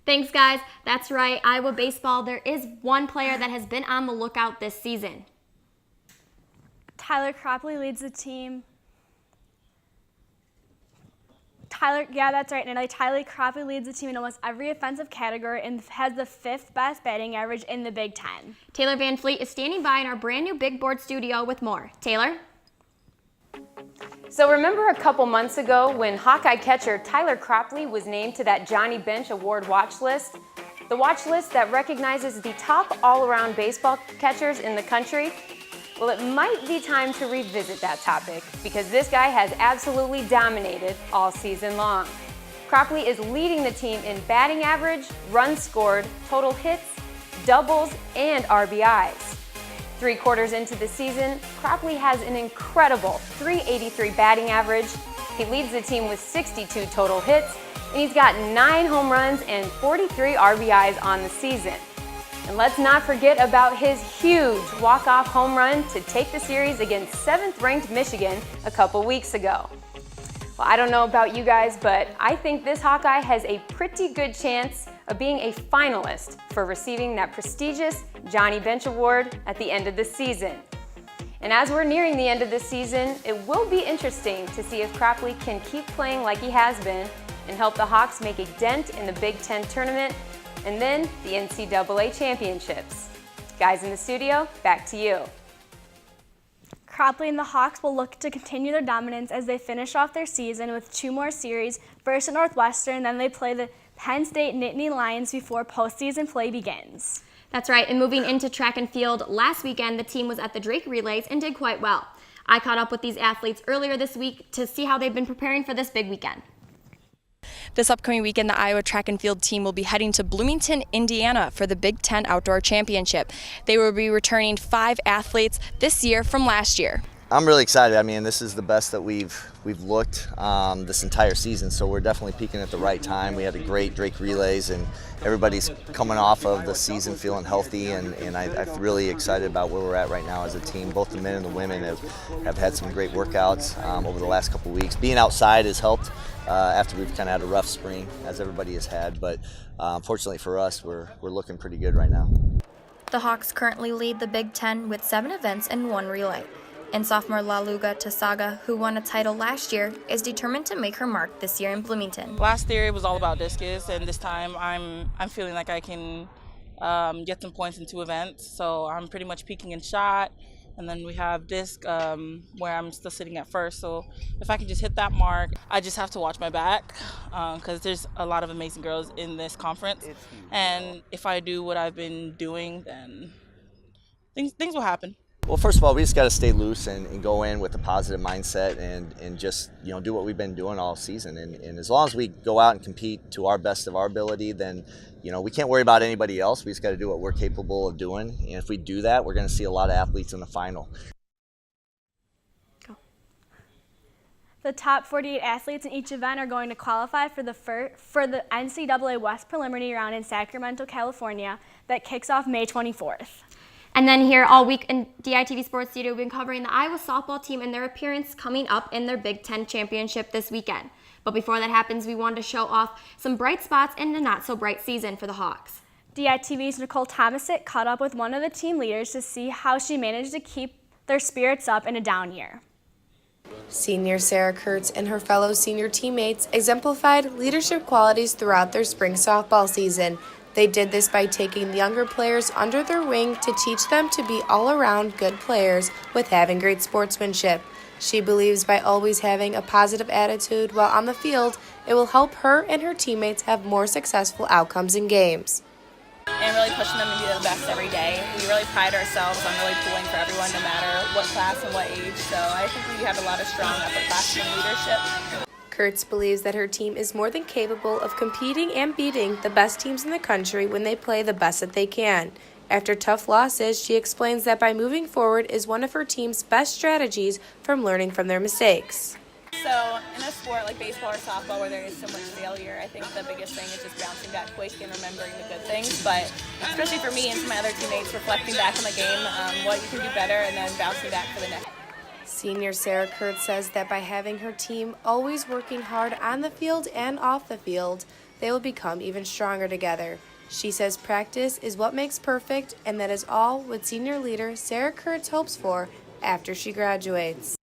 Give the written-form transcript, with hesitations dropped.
Thanks, guys. That's right, Iowa baseball, there is one player that has been on the lookout this season. Tyler Cropley leads the team. That's right, Natalie. Tyler Cropley leads the team in almost every offensive category and has the 5th best batting average in the Big Ten. Taylor Van Fleet is standing by in our brand new Big Board studio with more. Taylor? So remember a couple months ago when Hawkeye catcher Tyler Cropley was named to that Johnny Bench Award watch list? The watch list that recognizes the top all-around baseball catchers in the country? Well, it might be time to revisit that topic because this guy has absolutely dominated all season long. Cropley is leading the team in batting average, runs scored, total hits, doubles, and RBIs. 3 quarters into the season, Cropley has an incredible .383 batting average. He leads the team with 62 total hits, and he's got 9 home runs and 43 RBIs on the season. And let's not forget about his huge walk-off home run to take the series against 7th-ranked Michigan a couple weeks ago. Well, I don't know about you guys, but I think this Hawkeye has a pretty good chance of being a finalist for receiving that prestigious Johnny Bench Award at the end of the season. And as we're nearing the end of the season, it will be interesting to see if Cropley can keep playing like he has been and help the Hawks make a dent in the Big Ten tournament and then the NCAA championships. Guys in the studio, back to you. Cropley and the Hawks will look to continue their dominance as they finish off their season with 2 more series, first at Northwestern, then they play the Penn State Nittany Lions before postseason play begins. That's right, and moving into track and field, last weekend the team was at the Drake Relays and did quite well. I caught up with these athletes earlier this week to see how they've been preparing for this big weekend. This upcoming weekend, the Iowa track and field team will be heading to Bloomington, Indiana for the Big Ten Outdoor Championship. They will be returning 5 athletes this year from last year. I'm really excited. I mean, this is the best that we've looked this entire season, so we're definitely peaking at the right time. We had a great Drake Relays, and everybody's coming off of the season feeling healthy, and I'm really excited about where we're at right now as a team. Both the men and the women have had some great workouts over the last couple weeks. Being outside has helped after we've kind of had a rough spring, as everybody has had, but fortunately for us, we're looking pretty good right now. The Hawks currently lead the Big Ten with 7 events and 1 relay. And sophomore Laluga Tasaga, who won a title last year, is determined to make her mark this year in Bloomington. Last year it was all about discus, and this time I'm feeling like I can get some points in 2 events. So I'm pretty much peaking in shot, and then we have disc where I'm still sitting at first. So if I can just hit that mark, I just have to watch my back because there's a lot of amazing girls in this conference. And if I do what I've been doing, then things will happen. Well, first of all, we just got to stay loose and go in with a positive mindset and just do what we've been doing all season. And as long as we go out and compete to our best of our ability, then we can't worry about anybody else. We just got to do what we're capable of doing. And if we do that, we're going to see a lot of athletes in the final. The top 48 athletes in each event are going to qualify for the NCAA West preliminary round in Sacramento, California that kicks off May 24th. And then here all week in DITV Sports Studio, we've been covering the Iowa softball team and their appearance coming up in their Big Ten championship this weekend. But before that happens, we wanted to show off some bright spots in the not-so-bright season for the Hawks. DITV's Nicole Tomasic caught up with one of the team leaders to see how she managed to keep their spirits up in a down year. Senior Sarah Kurtz and her fellow senior teammates exemplified leadership qualities throughout their spring softball season. They did this by taking the younger players under their wing to teach them to be all-around good players with having great sportsmanship. She believes by always having a positive attitude while on the field, it will help her and her teammates have more successful outcomes in games. And really pushing them to be the best every day. We really pride ourselves on really pulling for everyone no matter what class and what age. So I think we have a lot of strong upperclassmen leadership. Kurtz believes that her team is more than capable of competing and beating the best teams in the country when they play the best that they can. After tough losses, she explains that by moving forward is one of her team's best strategies from learning from their mistakes. So in a sport like baseball or softball where there is so much failure, I think the biggest thing is just bouncing back quick and remembering the good things. But especially for me and to my other teammates, reflecting back on the game, what you can do better, and then bouncing back for the next. Senior Sarah Kurtz says that by having her team always working hard on the field and off the field, they will become even stronger together. She says practice is what makes perfect, and that is all what senior leader Sarah Kurtz hopes for after she graduates.